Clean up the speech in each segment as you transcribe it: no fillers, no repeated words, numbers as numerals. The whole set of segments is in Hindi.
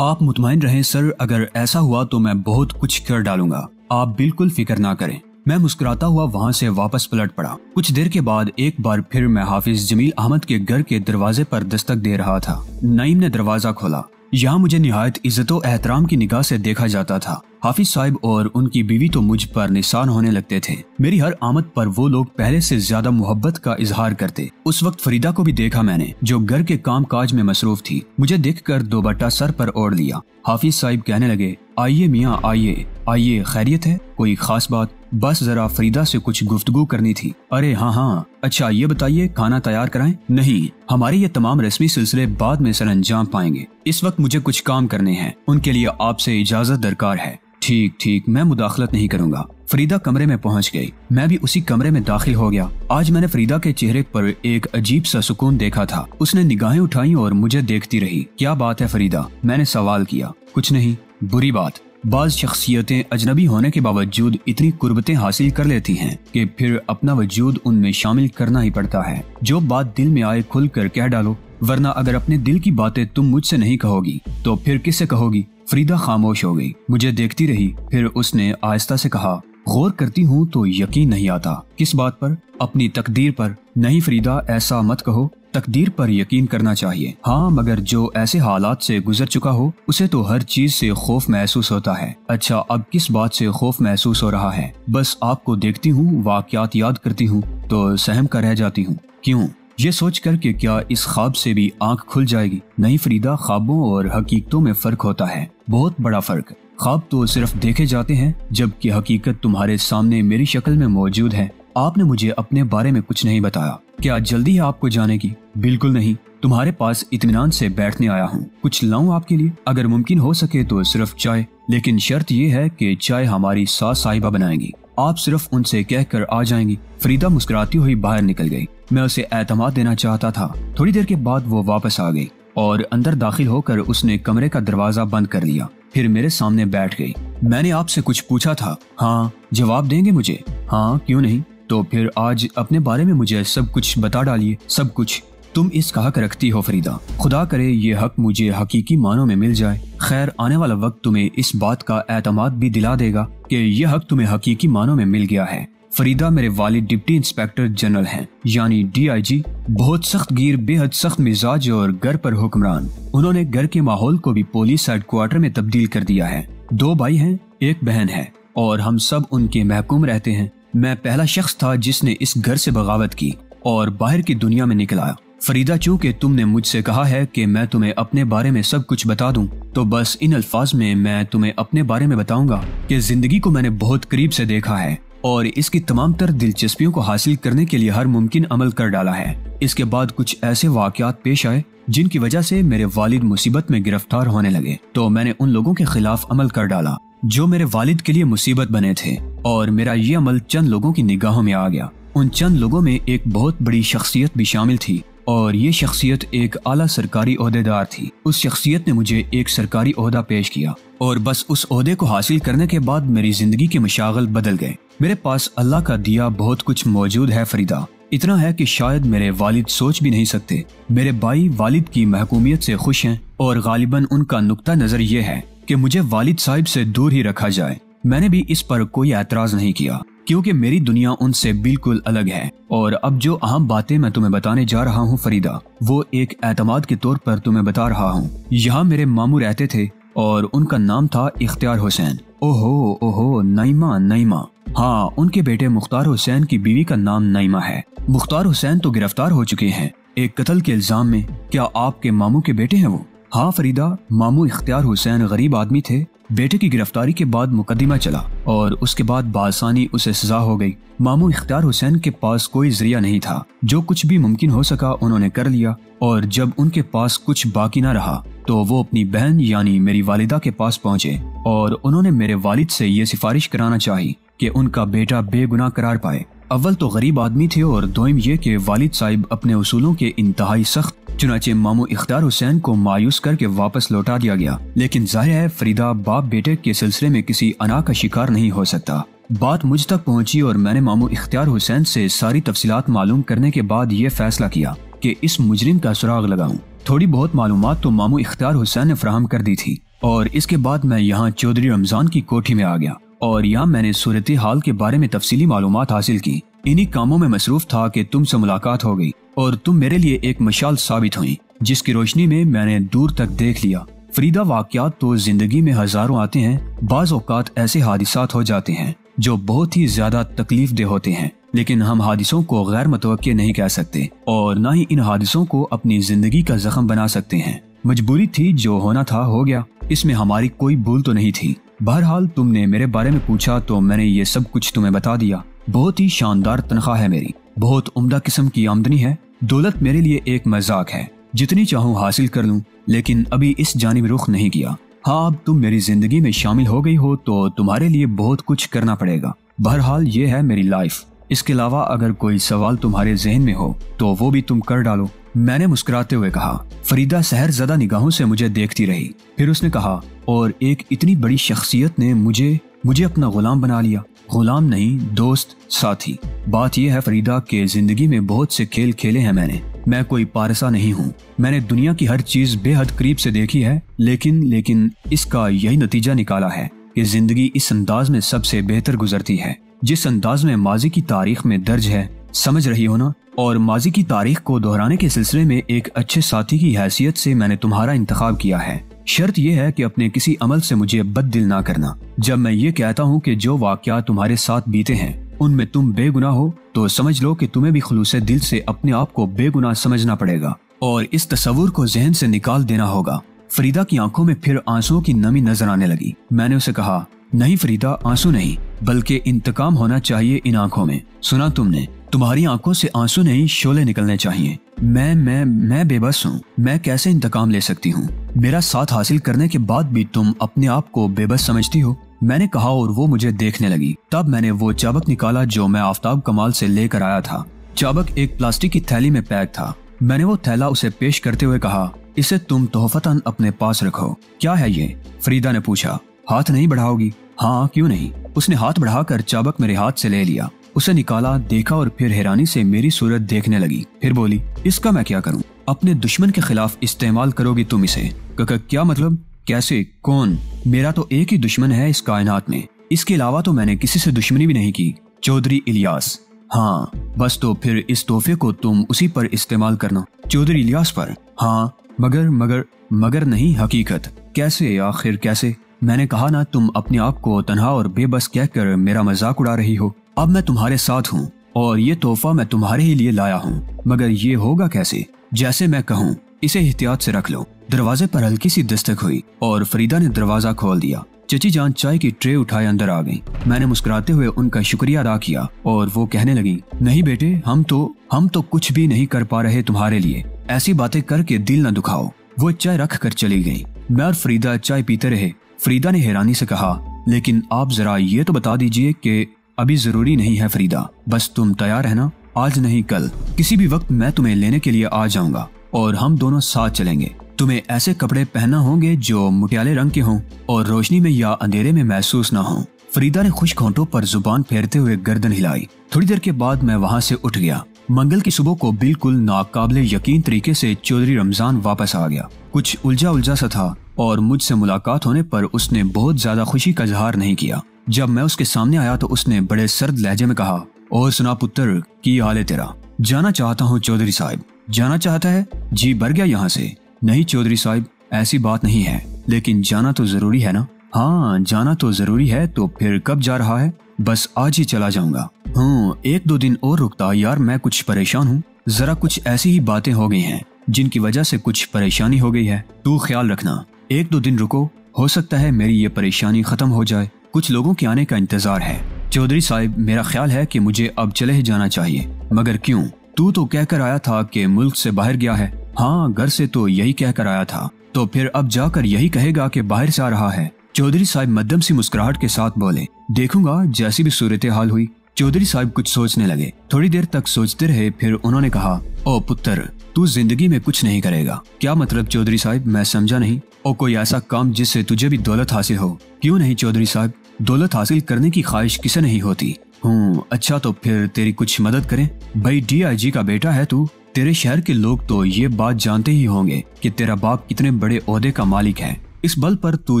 आप मुतमईन रहें सर, अगर ऐसा हुआ तो मैं बहुत कुछ कर डालूंगा, आप बिल्कुल फिक्र ना करें। मैं मुस्कुराता हुआ वहाँ से वापस पलट पड़ा। कुछ देर के बाद एक बार फिर मैं हाफिज जमील अहमद के घर के दरवाजे पर दस्तक दे रहा था। नईम ने दरवाजा खोला। यहाँ मुझे निहायत इज्जतो एहतराम की निगाह से देखा जाता था। हाफिज साहब और उनकी बीवी तो मुझ पर निशान होने लगते थे। मेरी हर आमद पर वो लोग पहले से ज्यादा मोहब्बत का इजहार करते। उस वक्त फरीदा को भी देखा मैंने, जो घर के काम काज में मसरूफ थी। मुझे देखकर दोपट्टा सर पर ओढ़ लिया। हाफिज साहब कहने लगे, आइए मियाँ आइए आइए, खैरियत है? कोई खास बात? बस जरा फरीदा से कुछ गुफ्तगू करनी थी। अरे हाँ, अच्छा ये बताइए, खाना तैयार कराएं? नहीं, हमारे ये तमाम रस्मी सिलसिले बाद में सरअंजाम पाएंगे। इस वक्त मुझे कुछ काम करने हैं, उनके लिए आपसे इजाजत दरकार है। ठीक, मैं मुदाखलत नहीं करूंगा। फरीदा कमरे में पहुंच गई। मैं भी उसी कमरे में दाखिल हो गया। आज मैंने फरीदा के चेहरे पर एक अजीब सा सुकून देखा था। उसने निगाहें उठाई और मुझे देखती रही। क्या बात है फरीदा? मैंने सवाल किया। कुछ नहीं, बुरी बात। बाज शख्सियतें अजनबी होने के बावजूद इतनी कुर्बतें हासिल कर लेती हैं कि फिर अपना वजूद उनमें शामिल करना ही पड़ता है। जो बात दिल में आए खुल कर कह डालो, वरना अगर अपने दिल की बातें तुम मुझसे नहीं कहोगी तो फिर किससे कहोगी? फरीदा खामोश हो गई, मुझे देखती रही। फिर उसने आहिस्ता से कहा, गौर करती हूँ तो यकीन नहीं आता। किस बात पर? अपनी तकदीर पर। नहीं फरीदा, ऐसा मत कहो। तकदीर पर यकीन करना चाहिए। हाँ, मगर जो ऐसे हालात से गुजर चुका हो उसे तो हर चीज से खौफ महसूस होता है। अच्छा, अब किस बात से खौफ महसूस हो रहा है? बस आपको देखती हूँ, वाकयात याद करती हूँ तो सहम कर रह जाती हूँ। क्यों? ये सोच कर कि क्या इस ख्वाब से भी आंख खुल जाएगी? नहीं फरीदा, ख्वाबों और हकीकतों में फर्क होता है, बहुत बड़ा फर्क। ख्वाब तो सिर्फ देखे जाते हैं, जबकि हकीकत तुम्हारे सामने मेरी शक्ल में मौजूद है। आपने मुझे अपने बारे में कुछ नहीं बताया। क्या जल्दी है आपको जाने की? बिल्कुल नहीं, तुम्हारे पास इत्मीनान से बैठने आया हूँ। कुछ लाऊं आपके लिए? अगर मुमकिन हो सके तो सिर्फ चाय, लेकिन शर्त ये है कि चाय हमारी सास साहिबा बनाएंगी। आप सिर्फ उनसे कहकर आ जाएंगी। फरीदा मुस्कुराती हुई बाहर निकल गई। मैं उसे एतमाद देना चाहता था। थोड़ी देर के बाद वो वापस आ गई और अंदर दाखिल होकर उसने कमरे का दरवाजा बंद कर लिया। फिर मेरे सामने बैठ गई। मैंने आपसे कुछ पूछा था। हाँ, जवाब देंगे मुझे? हाँ, क्यों नहीं। तो फिर आज अपने बारे में मुझे सब कुछ बता डालिए, सब कुछ। तुम इस हक रखती हो फरीदा, खुदा करे ये हक मुझे हकीकी मानों में मिल जाए। खैर, आने वाला वक्त तुम्हें इस बात का एतमाद भी दिला देगा कि ये हक तुम्हें हकीकी मानों में मिल गया है। फरीदा मेरे वालिद डिप्टी इंस्पेक्टर जनरल हैं, यानी DIG। बहुत सख्त गिर, बेहद सख्त मिजाज और घर पर हुक्मरान। उन्होंने घर के माहौल को भी पुलिस हेडक्वार्टर में तब्दील कर दिया है। 2 भाई हैं, 1 बहन है और हम सब उनके महकूम रहते हैं। मैं पहला शख्स था जिसने इस घर से बगावत की और बाहर की दुनिया में निकल आया। फरीदा, चूंकि तुमने मुझसे कहा है कि मैं तुम्हें अपने बारे में सब कुछ बता दूं, तो बस इन अल्फाज में मैं तुम्हें अपने बारे में बताऊंगा कि जिंदगी को मैंने बहुत करीब से देखा है और इसकी तमाम तर दिलचस्पियों को हासिल करने के लिए हर मुमकिन अमल कर डाला है। इसके बाद कुछ ऐसे वाकयात पेश आए जिनकी वजह से मेरे वालिद मुसीबत में गिरफ्तार होने लगे, तो मैंने उन लोगों के खिलाफ अमल कर डाला जो मेरे वालिद के लिए मुसीबत बने थे, और मेरा ये अमल चंद लोगों की निगाहों में आ गया। उन चंद लोगों में एक बहुत बड़ी शख्सियत भी शामिल थी और ये शख्सियत एक आला सरकारी ओहदेदार थी। उस शख्सियत ने मुझे एक सरकारी ओहदा पेश किया और बस उस ओहदे को हासिल करने के बाद मेरी जिंदगी के मशागल बदल गए। मेरे पास अल्लाह का दिया बहुत कुछ मौजूद है फरीदा, इतना है कि शायद मेरे वालिद सोच भी नहीं सकते। मेरे भाई वालिद की महकूमियत से खुश हैं और गालिबन उनका नुक्ता नजर ये है कि मुझे वालिद साहिब से दूर ही रखा जाए। मैंने भी इस पर कोई एतराज नहीं किया क्योंकि मेरी दुनिया उनसे बिल्कुल अलग है। और अब जो अहम बातें मैं तुम्हें बताने जा रहा हूँ फरीदा, वो एक एतमाद के तौर पर तुम्हें बता रहा हूँ। यहाँ मेरे मामू रहते थे और उनका नाम था इख्तियार हुसैन। ओहो, नईमा। हाँ, उनके बेटे मुख्तार हुसैन की बीवी का नाम नईमा है। मुख्तार हुसैन तो गिरफ्तार हो चुके हैं एक कत्ल के इल्जाम में। क्या आपके मामू के बेटे हैं वो? हाँ फरीदा, मामू इख्तियार हुसैन गरीब आदमी थे। बेटे की गिरफ्तारी के बाद मुकदमा चला और उसके बाद बासानी उसे सजा हो गई। मामू इख्तियार हुसैन के पास कोई जरिया नहीं था। जो कुछ भी मुमकिन हो सका उन्होंने कर लिया और जब उनके पास कुछ बाकी न रहा तो वो अपनी बहन यानी मेरी वालिदा के पास पहुंचे और उन्होंने मेरे वालिद से ये सिफारिश कराना चाहिए कि उनका बेटा बेगुनाह करार पाए। अव्वल तो गरीब आदमी थे और दोइम ये कि वालिद साहिब अपने उसूलों के इंतहाई सख्त। चुनाचे मामू इख्तियार हुसैन को मायूस करके वापस लौटा दिया गया। लेकिन जाहिर है फरीदा, बाप बेटे के सिलसिले में किसी अना का शिकार नहीं हो सकता। बात मुझ तक पहुंची और मैंने मामू इख्तियार हुसैन से सारी तफसीलात मालूम करने के बाद ये फैसला किया कि इस मुजरिम का सुराग लगाऊं। थोड़ी बहुत मालूमात तो मामू इख्तियार हुसैन ने फराहम कर दी थी, और इसके बाद मैं यहाँ चौधरी रमजान की कोठी में आ गया और यहाँ मैंने सूरत हाल के बारे में तफसीली मालूमात हासिल की। इन्हीं कामों में मसरूफ था कि तुमसे मुलाकात हो गई और तुम मेरे लिए एक मशाल साबित हुई जिसकी रोशनी में मैंने दूर तक देख लिया। फरीदा, वाकयात तो जिंदगी में हजारों आते हैं। बाज औकात ऐसे हादिसात हो जाते हैं जो बहुत ही ज्यादा तकलीफ दे होते हैं, लेकिन हम हादिसों को गैर मुतवक्किल नहीं कह सकते और न ही इन हादिसों को अपनी जिंदगी का जख्म बना सकते हैं। मजबूरी थी, जो होना था हो गया, इसमें हमारी कोई भूल तो नहीं थी। बहरहाल तुमने मेरे बारे में पूछा तो मैंने ये सब कुछ तुम्हें बता दिया। बहुत ही शानदार तनख्वाह है मेरी, बहुत उम्दा किस्म की आमदनी है। दौलत मेरे लिए एक मजाक है, जितनी चाहूँ हासिल कर लूँ, लेकिन अभी इस जानिब रुख नहीं किया। हाँ, अब तुम मेरी जिंदगी में शामिल हो गई हो तो तुम्हारे लिए बहुत कुछ करना पड़ेगा। बहरहाल ये है मेरी लाइफ। इसके अलावा अगर कोई सवाल तुम्हारे जहन में हो तो वो भी तुम कर डालो। मैंने मुस्कुराते हुए कहा। फरीदा सहर ज़दा निगाहों से मुझे देखती रही। फिर उसने कहा, और एक इतनी बड़ी शख्सियत ने मुझे अपना गुलाम बना लिया। गुलाम नहीं, दोस्त, साथी। बात यह है फरीदा कि जिंदगी में बहुत से खेल खेले हैं मैंने। मैं कोई पारसा नहीं हूँ। मैंने दुनिया की हर चीज बेहद करीब से देखी है, लेकिन इसका यही नतीजा निकाला है कि जिंदगी इस अंदाज में सबसे बेहतर गुजरती है जिस अंदाज में माजी की तारीख में दर्ज है। समझ रही हो ना? और माजी की तारीख को दोहराने के सिलसिले में एक अच्छे साथी की हैसियत से मैंने तुम्हारा इंतखाब किया है। शर्त यह है कि अपने किसी अमल से मुझे बददिल ना करना। जब मैं ये कहता हूँ कि जो वाकयात तुम्हारे साथ बीते हैं उनमें तुम बेगुनाह हो, तो समझ लो कि तुम्हें भी खुलूसे दिल से अपने आप को बेगुनाह समझना पड़ेगा और इस तस्वुर को जहन से निकाल देना होगा। फरीदा की आंखों में फिर आंसुओं की नमी नजर आने लगी। मैंने उसे कहा, नहीं फरीदा, आंसू नहीं, बल्कि इंतकाम होना चाहिए इन आंखों में। सुना तुमने? तुम्हारी आंखों से आंसू नहीं, शोले निकलने चाहिए। मैं बेबस हूँ। मैं कैसे इंतकाम ले सकती हूँ? मेरा साथ हासिल करने के बाद भी तुम अपने आप को बेबस समझती हो? मैंने कहा और वो मुझे देखने लगी। तब मैंने वो चाबक निकाला जो मैं आफ्ताब कमाल से लेकर आया था। चाबक एक प्लास्टिक की थैली में पैक था। मैंने वो थैला उसे पेश करते हुए कहा, इसे तुम तोहफतन अपने पास रखो। क्या है ये? फरीदा ने पूछा। हाथ नहीं बढ़ाओगी? हाँ, क्यों नहीं। उसने हाथ बढ़ाकर चाबक मेरे हाथ से ले लिया। उसे निकाला, देखा और फिर हैरानी से मेरी सूरत देखने लगी। फिर बोली, इसका मैं क्या करूं? अपने दुश्मन के खिलाफ इस्तेमाल करोगी तुम इसे? क्या मतलब? कैसे? कौन? मेरा तो एक ही दुश्मन है इस कायनात में। इसके अलावा तो मैंने किसी से दुश्मनी भी नहीं की। चौधरी इलियास। हाँ, बस तो फिर इस तोहफे को तुम उसी पर इस्तेमाल करना। चौधरी इलियास पर? हाँ, मगर नहीं, हकीकत। कैसे? आखिर कैसे? मैंने कहा ना, तुम अपने आप को तन्हा और बेबस कहकर मेरा मजाक उड़ा रही हो। अब मैं तुम्हारे साथ हूँ और ये तोहफा मैं तुम्हारे ही लिए लाया हूँ, मगर ये होगा कैसे? जैसे मैं कहूँ, इसे एहतियात से रख लो। दरवाजे पर हल्की सी दस्तक हुई और फरीदा ने दरवाजा खोल दिया। चची जान चाय की ट्रे उठाए अंदर आ गई। मैंने मुस्कुराते हुए उनका शुक्रिया अदा किया और वो कहने लगी, नहीं बेटे, हम तो कुछ भी नहीं कर पा रहे तुम्हारे लिए। ऐसी बातें करके दिल न दुखाओ। वो चाय रख कर चली गई। मैं और फरीदा चाय पीते रहे। फरीदा ने हैरानी से कहा, लेकिन आप जरा ये तो बता दीजिए कि अभी जरूरी नहीं है फरीदा, बस तुम तैयार है ना? आज नहीं कल, किसी भी वक्त मैं तुम्हें लेने के लिए आ जाऊंगा और हम दोनों साथ चलेंगे। तुम्हें ऐसे कपड़े पहनना होंगे जो मुटियाले रंग के हों और रोशनी में या अंधेरे में महसूस ना हो। फरीदा ने खुश्क होंठों पर जुबान फेरते हुए गर्दन हिलाई। थोड़ी देर के बाद मैं वहाँ से उठ गया। मंगल की सुबह को बिल्कुल नाकाबिले यकीन तरीके से चौधरी रमजान वापस आ गया। कुछ उलझा सा था और मुझसे मुलाकात होने पर उसने बहुत ज्यादा खुशी का इजहार नहीं किया। जब मैं उसके सामने आया तो उसने बड़े सर्द लहजे में कहा, और सुना पुत्र, की हाल है तेरा? जाना चाहता हूँ चौधरी साहब। जाना चाहता है? जी भर गया यहाँ से। नहीं चौधरी साहब, ऐसी बात नहीं है, लेकिन जाना तो जरूरी है ना? हाँ, जाना तो जरूरी है। तो फिर कब जा रहा है? बस आज ही चला जाऊंगा। हाँ, 1-2 दिन और रुकता यार, मैं कुछ परेशान हूँ। जरा कुछ ऐसी ही बातें हो गई हैं जिनकी वजह से कुछ परेशानी हो गई है। तू ख्याल रखना, 1-2 दिन रुको, हो सकता है मेरी ये परेशानी खत्म हो जाए। कुछ लोगों के आने का इंतजार है। चौधरी साहब, मेरा ख्याल है कि मुझे अब चले ही जाना चाहिए। मगर क्यों? तू तो कहकर आया था कि मुल्क से बाहर गया है। हाँ, घर से तो यही कहकर आया था, तो फिर अब जाकर यही कहेगा कि बाहर से आ रहा है। चौधरी साहब मध्यम सी मुस्कुराहट के साथ बोले, देखूंगा जैसी भी सूरत हाल हुई। चौधरी साहब कुछ सोचने लगे। थोड़ी देर तक सोचते रहे, फिर उन्होंने कहा, ओ पुत्र, तू जिंदगी में कुछ नहीं करेगा। क्या मतलब चौधरी साहब? मैं समझा नहीं। और कोई ऐसा काम जिससे तुझे भी दौलत हासिल हो? क्यों नहीं चौधरी साहब, दौलत हासिल करने की ख्वाहिश किसे नहीं होती। अच्छा, तो फिर तेरी कुछ मदद करें। भाई DIG का बेटा है तू। तेरे शहर के लोग तो ये बात जानते ही होंगे कि तेरा बाप कितने बड़े ओहदे का मालिक है। इस बल पर तू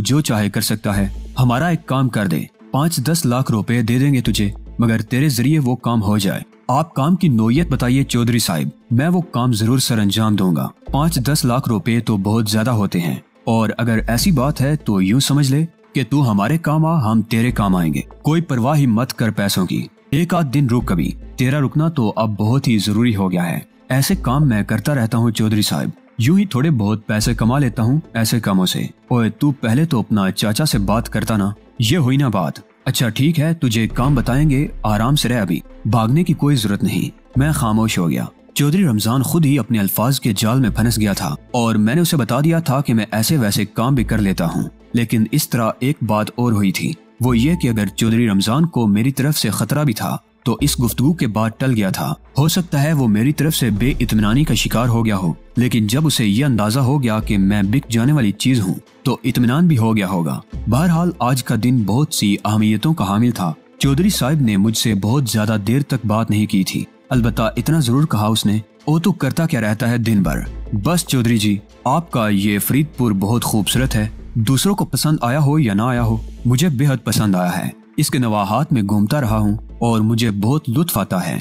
जो चाहे कर सकता है। हमारा एक काम कर दे, 5-10 लाख रुपए दे देंगे तुझे, मगर तेरे जरिए वो काम हो जाए। आप काम की नोयत बताइए चौधरी साहब, मैं वो काम जरूर सर अंजाम दूंगा। 5-10 लाख रुपए तो बहुत ज्यादा होते हैं, और अगर ऐसी बात है तो यूँ समझ ले कि तू हमारे काम आ, हम तेरे काम आएंगे। कोई परवाह ही मत कर पैसों की, एक आध दिन रुक कभी, तेरा रुकना तो अब बहुत ही जरूरी हो गया है। ऐसे काम मैं करता रहता हूँ चौधरी साहब, यूं ही थोड़े बहुत पैसे कमा लेता हूँ ऐसे कामों से। ओए तू पहले तो अपना चाचा से बात करता ना, ये हुई ना बात। अच्छा ठीक है, तुझे काम बताएंगे, आराम से रह, अभी भागने की कोई जरूरत नहीं। मैं खामोश हो गया। चौधरी रमजान खुद ही अपने अल्फाज के जाल में फंस गया था और मैंने उसे बता दिया था कि मैं ऐसे वैसे काम भी कर लेता हूँ, लेकिन इस तरह एक बात और हुई थी, वो ये कि अगर चौधरी रमजान को मेरी तरफ से खतरा भी था तो इस गुफ्तगू के बाद टल गया था। हो सकता है वो मेरी तरफ से बेइत्मीनानी का शिकार हो गया हो, लेकिन जब उसे ये अंदाजा हो गया कि मैं बिक जाने वाली चीज हूँ तो इत्मीनान भी हो गया होगा। बहरहाल आज का दिन बहुत सी अहमियतों का हामिल था। चौधरी साहब ने मुझसे बहुत ज्यादा देर तक बात नहीं की थी, अलबत्ता इतना जरूर कहा उसने, ओ तू करता क्या रहता है दिन भर? बस चौधरी जी, आपका ये फरीदपुर बहुत खूबसूरत है, दूसरों को पसंद आया हो या ना आया हो, मुझे बेहद पसंद आया है। इसके नवाहात में घूमता रहा हूँ और मुझे बहुत लुत्फ आता है।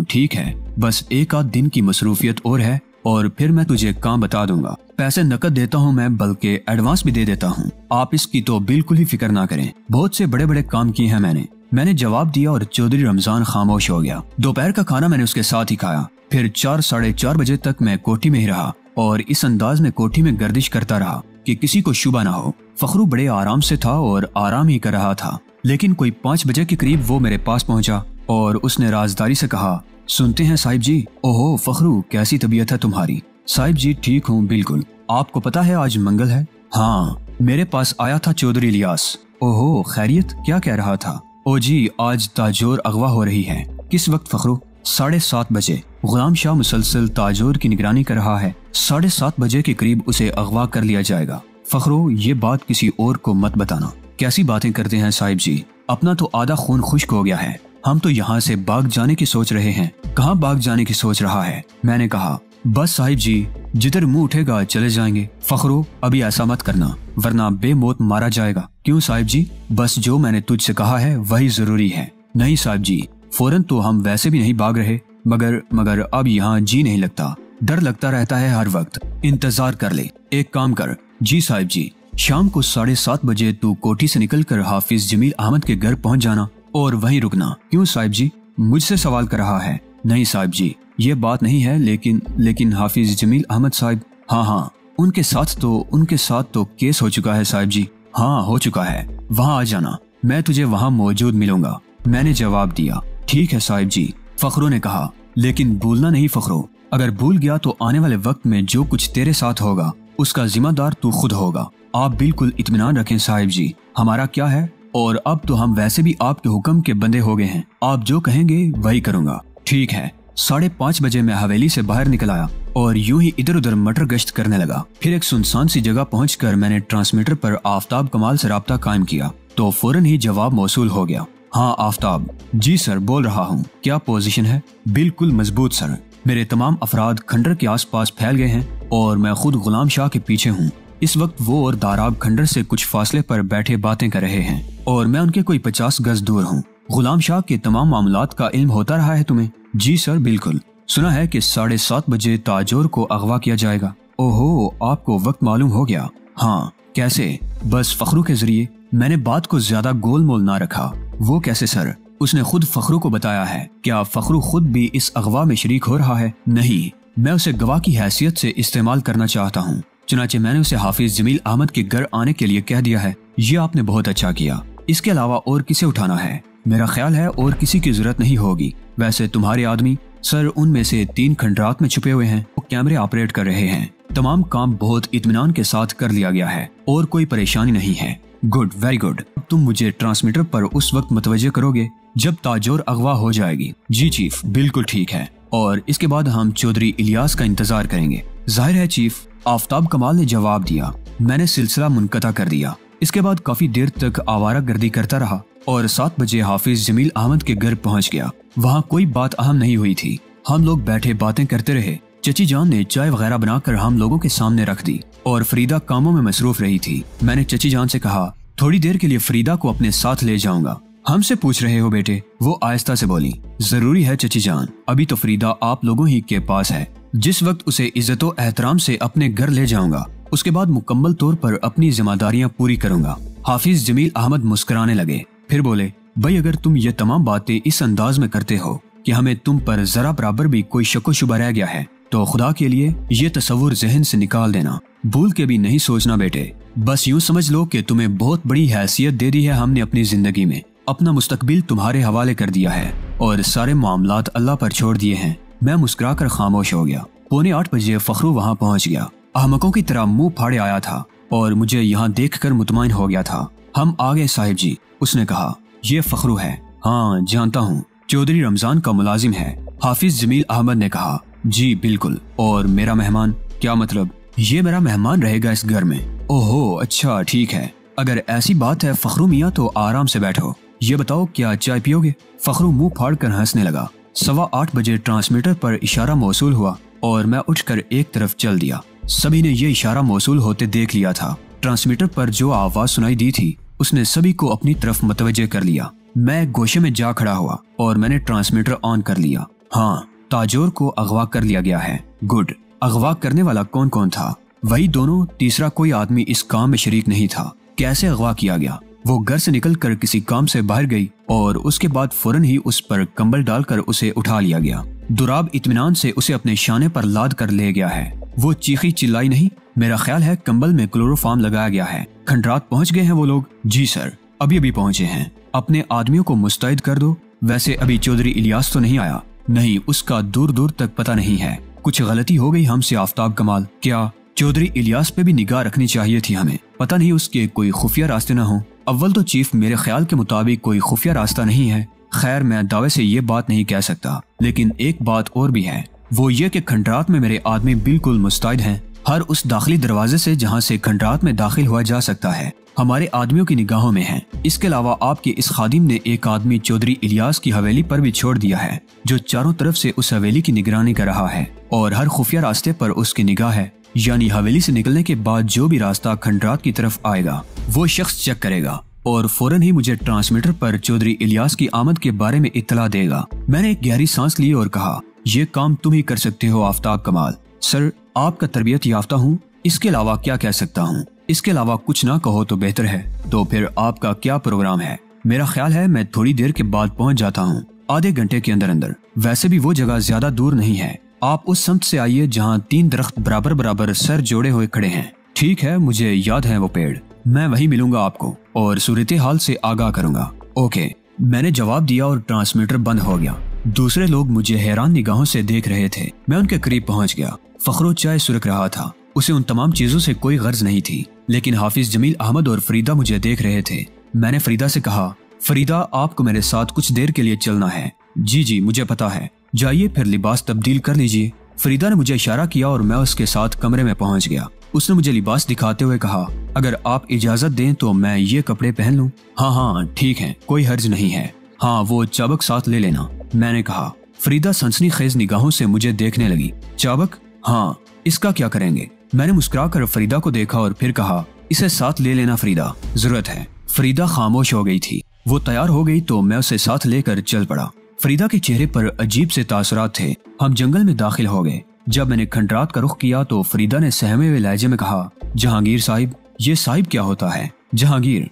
ठीक है, बस एक आध दिन की मसरूफियत और है और फिर मैं तुझे काम बता दूंगा। पैसे नकद देता हूँ मैं, बल्कि एडवांस भी दे देता हूँ, आप इसकी तो बिल्कुल ही फिक्र ना करें। बहुत से बड़े बड़े काम किए हैं मैंने जवाब दिया और चौधरी रमजान खामोश हो गया। दोपहर का खाना मैंने उसके साथ ही खाया, फिर 4-4:30 बजे तक मैं कोठी में ही रहा और इस अंदाज में कोठी में गर्दिश करता रहा कि किसी को शुबा ना हो। फखरू बड़े आराम से था और आराम ही कर रहा था, लेकिन कोई 5 बजे के करीब वो मेरे पास पहुंचा और उसने राजदारी से कहा, सुनते हैं साहिब जी। ओहो फखरू, कैसी तबीयत है तुम्हारी? साहिब जी ठीक हूँ बिल्कुल। आपको पता है आज मंगल है? हाँ, मेरे पास आया था चौधरी इलियास। ओहो खैरियत, क्या कह रहा था? ओ जी, आज ताजोर अगवा हो रही है। किस वक्त फखरू? 7:30 बजे। गुलाम शाह मुसलसल ताजोर की निगरानी कर रहा है, 7:30 बजे के करीब उसे अगवा कर लिया जाएगा। फखरू, ये बात किसी और को मत बताना। कैसी बातें करते हैं साहिब जी, अपना तो आधा खून खुश्क हो गया है। हम तो यहाँ से भाग जाने की सोच रहे हैं। कहाँ भाग जाने की सोच रहा है? मैंने कहा, बस साहिब जी, जिधर मुंह उठेगा चले जाएंगे। फखरू, अभी ऐसा मत करना वरना बेमौत मारा जाएगा। क्यों साहिब जी? बस जो मैंने तुझसे कहा है वही जरूरी है। नहीं साहिब जी, फौरन तो हम वैसे भी नहीं भाग रहे, मगर अब यहाँ जी नहीं लगता, डर लगता रहता है हर वक्त। इंतजार कर ले, एक काम कर। जी साहिब जी, शाम को 7:30 बजे तू कोठी से निकलकर हाफिज जमील अहमद के घर पहुंच जाना और वहीं रुकना। क्यों साहिब जी? मुझसे सवाल कर रहा है? नहीं साहिब जी, ये बात नहीं है, लेकिन हाफिज जमील अहमद साहिब। हाँ, उनके साथ तो केस हो चुका है साहिब जी। हाँ हो चुका है, वहाँ आ जाना, मैं तुझे वहाँ मौजूद मिलूंगा। मैंने जवाब दिया, ठीक है साहिब जी। फखरू ने कहा, लेकिन भूलना नहीं फखरू, अगर भूल गया तो आने वाले वक्त में जो कुछ तेरे साथ होगा उसका जिम्मेदार तू खुद होगा। आप बिल्कुल इत्मीनान रखें साहिब जी, हमारा क्या है, और अब तो हम वैसे भी आपके हुक्म के बंदे हो गए हैं, आप जो कहेंगे वही करूँगा। ठीक है। 5:30 बजे मैं हवेली से बाहर निकल आया और यूं ही इधर उधर मटर गश्त करने लगा। फिर एक सुनसान सी जगह पहुंचकर मैंने ट्रांसमीटर पर आफ्ताब कमाल से राब्ता कायम किया तो फौरन ही जवाब मौसूल हो गया। हाँ आफ्ताब। जी सर, बोल रहा हूँ। क्या पोजीशन है? बिल्कुल मजबूत सर, मेरे तमाम अफराद खंडर के आसपास फैल गए हैं और मैं खुद गुलाम शाह के पीछे हूँ। इस वक्त वो और दाराब खंडर से कुछ फासले पर बैठे बातें कर रहे हैं और मैं उनके कोई 50 गज दूर हूँ। गुलाम शाह के तमाम मामलात का इल्म होता रहा है तुम्हें? जी सर बिल्कुल। सुना है कि 7:30 बजे ताजोर को अगवा किया जाएगा। ओहो, आपको वक्त मालूम हो गया? हाँ। कैसे? बस फखरू के जरिए। मैंने बात को ज्यादा गोल मोल ना रखा। वो कैसे सर? उसने खुद फखरू को बताया है। क्या फखरू खुद भी इस अगवा में शरीक हो रहा है? नहीं, मैं उसे गवाह की हैसियत से इस्तेमाल करना चाहता हूँ। चुनाचे मैंने उसे हाफिज जमील अहमद के घर आने के लिए कह दिया है। ये आपने बहुत अच्छा किया। इसके अलावा और किसे उठाना है? मेरा ख्याल है और किसी की जरूरत नहीं होगी। वैसे तुम्हारे आदमी सर, उनमें से 3 खंडरात में छुपे हुए हैं, वो कैमरे ऑपरेट कर रहे हैं। तमाम काम बहुत इत्मीनान के साथ कर लिया गया है और कोई परेशानी नहीं है। Good, very good. तुम मुझे ट्रांसमीटर पर उस वक्त मुतवज्जे करोगे जब ताजोर अगवा हो जाएगी? जी चीफ, बिल्कुल ठीक है। और इसके बाद हम चौधरी इलियास का इंतजार करेंगे। जाहिर है चीफ, आफ्ताब कमाल ने जवाब दिया। मैंने सिलसिला मुनक़ता कर दिया। इसके बाद काफी देर तक आवारा गर्दी करता रहा और 7 बजे हाफिज जमील अहमद के घर पहुंच गया। वहाँ कोई बात अहम नहीं हुई थी। हम लोग बैठे बातें करते रहे। चची जान ने चाय वगैरह बनाकर हम लोगों के सामने रख दी और फरीदा कामों में मसरूफ रही थी। मैंने चची जान से कहा, थोड़ी देर के लिए फरीदा को अपने साथ ले जाऊंगा। हमसे पूछ रहे हो बेटे? वो आहिस्ता से बोली। जरूरी है चची जान, अभी तो फरीदा आप लोगों ही के पास है। जिस वक्त उसे इज्जतो एहतराम से अपने घर ले जाऊंगा, उसके बाद मुकम्मल तौर पर अपनी जिम्मेदारियां पूरी करूंगा। हाफिज जमील अहमद मुस्कुराने लगे, फिर बोले, भाई अगर तुम ये तमाम बातें इस अंदाज में करते हो कि हमें तुम पर जरा बराबर भी कोई शक व शुबा रह गया है, तो खुदा के लिए ये तस्वुर जहन से निकाल देना। भूल के भी नहीं सोचना बेटे। बस यूं समझ लो कि तुम्हें बहुत बड़ी हैसियत दे दी है हमने अपनी जिंदगी में। अपना मुस्तकबिल तुम्हारे हवाले कर दिया है और सारे मामलात अल्लाह पर छोड़ दिए हैं। मैं मुस्कुराकर खामोश हो गया। 7:45 बजे फखरू वहाँ पहुँच गया। अहमकों की तरह मुंह फाड़े आया था और मुझे यहाँ देखकर मुतमईन हो गया था। हम आ गए साहिब जी, उसने कहा। ये फखरू है? हाँ जानता हूँ, चौधरी रमजान का मुलाजिम है। हाफिज जमील अहमद ने कहा। जी बिल्कुल। और मेरा मेहमान? क्या मतलब? ये मेरा मेहमान रहेगा इस घर में। ओहो अच्छा ठीक है, अगर ऐसी बात है फखरू मियाँ तो आराम से बैठो। ये बताओ क्या चाय पियोगे? फखरू मुंह फाड़ कर हंसने लगा। 8:15 बजे ट्रांसमीटर पर इशारा मौसूल हुआ और मैं उठकर एक तरफ चल दिया। सभी ने ये इशारा मौसूल होते देख लिया था। ट्रांसमीटर पर जो आवाज सुनाई दी थी उसने सभी को अपनी तरफ मुतवज्जे कर लिया। मैं गोशे में जा खड़ा हुआ और मैंने ट्रांसमीटर ऑन कर लिया। हाँ, ताजोर को अगवा कर लिया गया है। गुड। अगवा करने वाला कौन कौन था? वही दोनों, तीसरा कोई आदमी इस काम में शरीक नहीं था। कैसे अगवा किया गया? वो घर से निकलकर किसी काम से बाहर गई और उसके बाद फौरन ही उस पर कंबल डालकर उसे उठा लिया गया। दुराब इत्मीनान से उसे अपने शाने पर लाद कर ले गया है। वो चीखी चिल्लाई नहीं। मेरा ख्याल है कंबल में क्लोरोफार्म लगाया गया है। खंडरात पहुंच गए हैं वो लोग? जी सर, अभी अभी पहुंचे हैं। अपने आदमियों को मुस्तैद कर दो। वैसे अभी चौधरी इलियास तो नहीं आया? नहीं, उसका दूर दूर तक पता नहीं है। कुछ गलती हो गई हमसे आफ्ताब कमाल। क्या? चौधरी इलियास पे भी निगाह रखनी चाहिए थी हमें। पता नहीं उसके कोई खुफिया रास्ते न हो। अव्वल तो चीफ मेरे ख्याल के मुताबिक कोई खुफिया रास्ता नहीं है। खैर मैं दावे से ये बात नहीं कह सकता, लेकिन एक बात और भी है, वो ये कि खंडरात में मेरे आदमी बिल्कुल मुस्तैद हैं। हर उस दाखिली दरवाजे से जहाँ से खंडरात में दाखिल हुआ जा सकता है हमारे आदमियों की निगाहों में है। इसके अलावा आपके इस खादिम ने एक आदमी चौधरी इलियास की हवेली पर भी छोड़ दिया है, जो चारों तरफ से उस हवेली की निगरानी कर रहा है और हर खुफिया रास्ते पर उसकी निगाह है। यानी हवेली से निकलने के बाद जो भी रास्ता खंडरात की तरफ आएगा वो शख्स चेक करेगा और फौरन ही मुझे ट्रांसमीटर पर चौधरी इलियास की आमद के बारे में इत्तला देगा। मैंने एक गहरी सांस ली और कहा, ये काम तुम ही कर सकते हो आफ्ताब कमाल। सर, आपका तरबियत याफ्ता हूँ, इसके अलावा क्या कह सकता हूँ? इसके अलावा कुछ ना कहो तो बेहतर है। तो फिर आपका क्या प्रोग्राम है? मेरा ख्याल है मैं थोड़ी देर के बाद पहुँच जाता हूँ, आधे घंटे के अंदर अंदर। वैसे भी वो जगह ज्यादा दूर नहीं है। आप उस समत से आइए जहाँ 3 दरख्त बराबर बराबर सर जोड़े हुए खड़े हैं। ठीक है, मुझे याद है वो पेड़। मैं वहीं मिलूंगा आपको और सूरत हाल से आगाह करूंगा। ओके। मैंने जवाब दिया और ट्रांसमीटर बंद हो गया। दूसरे लोग मुझे हैरान निगाहों से देख रहे थे। मैं उनके करीब पहुंच गया। फखरो चाय सुरख रहा था। उसे उन तमाम चीजों से कोई गर्ज नहीं थी, लेकिन हाफिज जमील अहमद और फरीदा मुझे देख रहे थे। मैंने फरीदा से कहा, फरीदा आपको मेरे साथ कुछ देर के लिए चलना है। जी जी मुझे पता है, जाइए फिर लिबास तब्दील कर लीजिए। फरीदा ने मुझे इशारा किया और मैं उसके साथ कमरे में पहुंच गया। उसने मुझे लिबास दिखाते हुए कहा, अगर आप इजाजत दें तो मैं ये कपड़े पहन लूं? हाँ हाँ ठीक है, कोई हर्ज नहीं है। हाँ वो चाबक साथ ले लेना, मैंने कहा। फरीदा सनसनी खेज निगाहों से मुझे देखने लगी। चाबक? हाँ, इसका क्या करेंगे? मैंने मुस्कुराकर फरीदा को देखा और फिर कहा, इसे साथ ले लेना फरीदा, जरूरत है। फरीदा खामोश हो गई थी। वो तैयार हो गई तो मैं उसे साथ लेकर चल पड़ा। फरीदा के चेहरे पर अजीब से तासुरात थे। हम जंगल में दाखिल हो गए। जब मैंने खंडरात का रुख किया तो फरीदा ने सहमे हुए लहजे में कहा, जहांगीर साहिब? ये साहिब क्या होता है? जहांगीर?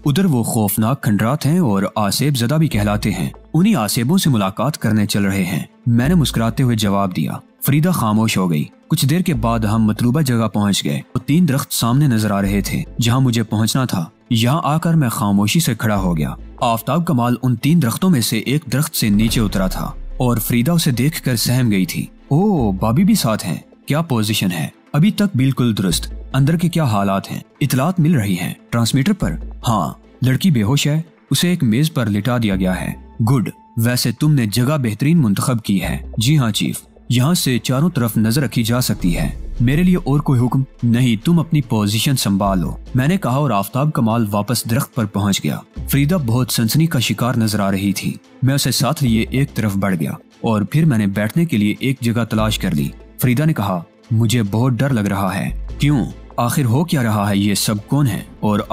उधर वो खौफनाक खंडरात हैं और आसेब जदा भी कहलाते हैं। उन्हीं आसेबों से मुलाकात करने चल रहे हैं, मैंने मुस्कुराते हुए जवाब दिया। फरीदा खामोश हो गई। कुछ देर के बाद हम मतलूबा जगह पहुंच गए। तो 3 दरख्त सामने नजर आ रहे थे जहां मुझे पहुंचना था। यहाँ आकर मैं खामोशी से खड़ा हो गया। आफ्ताब कमाल उन 3 दरख्तों में से एक दरख्त से नीचे उतरा था और फरीदा उसे देखकर सहम गई थी। ओ, बाबी भी साथ हैं। क्या पोजीशन है? अभी तक बिल्कुल दुरुस्त। अंदर के क्या हालात हैं? इतलात मिल रही हैं ट्रांसमीटर पर? हाँ, लड़की बेहोश है, उसे एक मेज पर लिटा दिया गया है। गुड। वैसे तुमने जगह बेहतरीन मुंतखब की है। जी हाँ चीफ, यहाँ से चारों तरफ नजर रखी जा सकती है। मेरे लिए और कोई हुक्म? नहीं, तुम अपनी पोजीशन संभाल लो, मैंने कहा और आफ्ताब कमाल वापस दरख्त पर पहुंच गया। फरीदा बहुत सनसनी का शिकार नजर आ रही थी। मैं उसे साथ लिए एक तरफ बढ़ गया और फिर मैंने बैठने के लिए एक जगह तलाश कर ली। फरीदा ने कहा, मुझे बहुत डर लग रहा है। क्यों? आखिर हो क्या रहा है? ये सब कौन है? और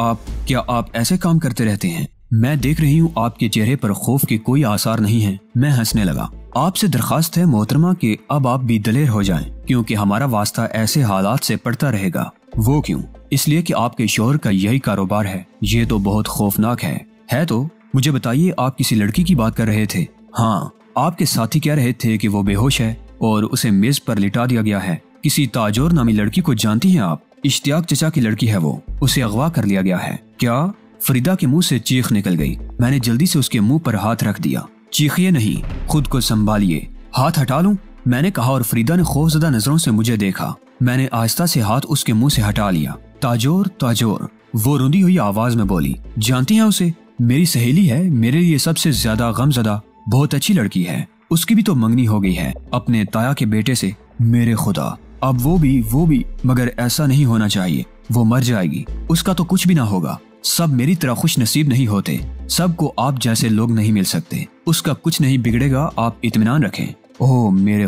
क्या आप ऐसे काम करते रहते हैं? मैं देख रही हूँ आपके चेहरे पर खौफ के कोई आसार नहीं है। मैं हंसने लगा। आपसे दरखास्त है मोहतरमा कि अब आप भी दलेर हो जाएं, क्योंकि हमारा वास्ता ऐसे हालात से पड़ता रहेगा। वो क्यों? इसलिए कि आपके शोहर का यही कारोबार है। ये तो बहुत खौफनाक है तो मुझे बताइए, आप किसी लड़की की बात कर रहे थे? हाँ, आपके साथी कह रहे थे कि वो बेहोश है और उसे मेज पर लिटा दिया गया है। किसी ताजोर नामी लड़की को जानती हैं आप? इश्तियाक चचा की लड़की है वो। उसे अगवा कर लिया गया है। क्या? फरीदा के मुंह से चीख निकल गई। मैंने जल्दी से उसके मुंह पर हाथ रख दिया। चीखिए नहीं, खुद को संभालिए। हाथ हटा लूं? मैंने कहा और फरीदा ने खौफजदा नजरों से मुझे देखा। मैंने आहिस्ता से हाथ उसके मुंह से हटा लिया। ताजोर ताजोर, वो रुंधी हुई आवाज में बोली। जानती हैं उसे? मेरी सहेली है, मेरे लिए सबसे ज्यादा गमजदा। बहुत अच्छी लड़की है। उसकी भी तो मंगनी हो गई है अपने ताया के बेटे से। मेरे खुदा, अब वो भी, मगर ऐसा नहीं होना चाहिए। वो मर जाएगी। उसका तो कुछ भी ना होगा। सब मेरी तरह खुश नसीब नहीं होते। सबको आप जैसे लोग नहीं मिल सकते। उसका कुछ नहीं बिगड़ेगा, आप इत्मीनान रखें। ओह मेरे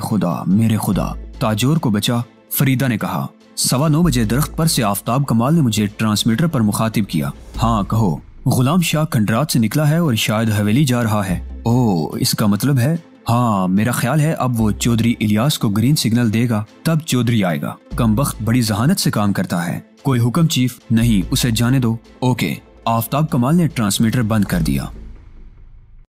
खुदा, ताजोर को बचा। फरीदा ने कहा। 9:15 बजे दरख्त पर से आफताब कमाल ने मुझे ट्रांसमीटर पर मुखातिब किया। हाँ कहो। गुलाम शाह खंडरात से निकला है और शायद हवेली जा रहा है। ओह, इसका मतलब है? हाँ, मेरा ख्याल है अब वो चौधरी इलियास को ग्रीन सिग्नल देगा, तब चौधरी आएगा। कमबख्त बड़ी जहानत से काम करता है। कोई हुक्म चीफ? नहीं, उसे जाने दो। ओके। आफताब कमाल ने ट्रांसमीटर बंद कर दिया।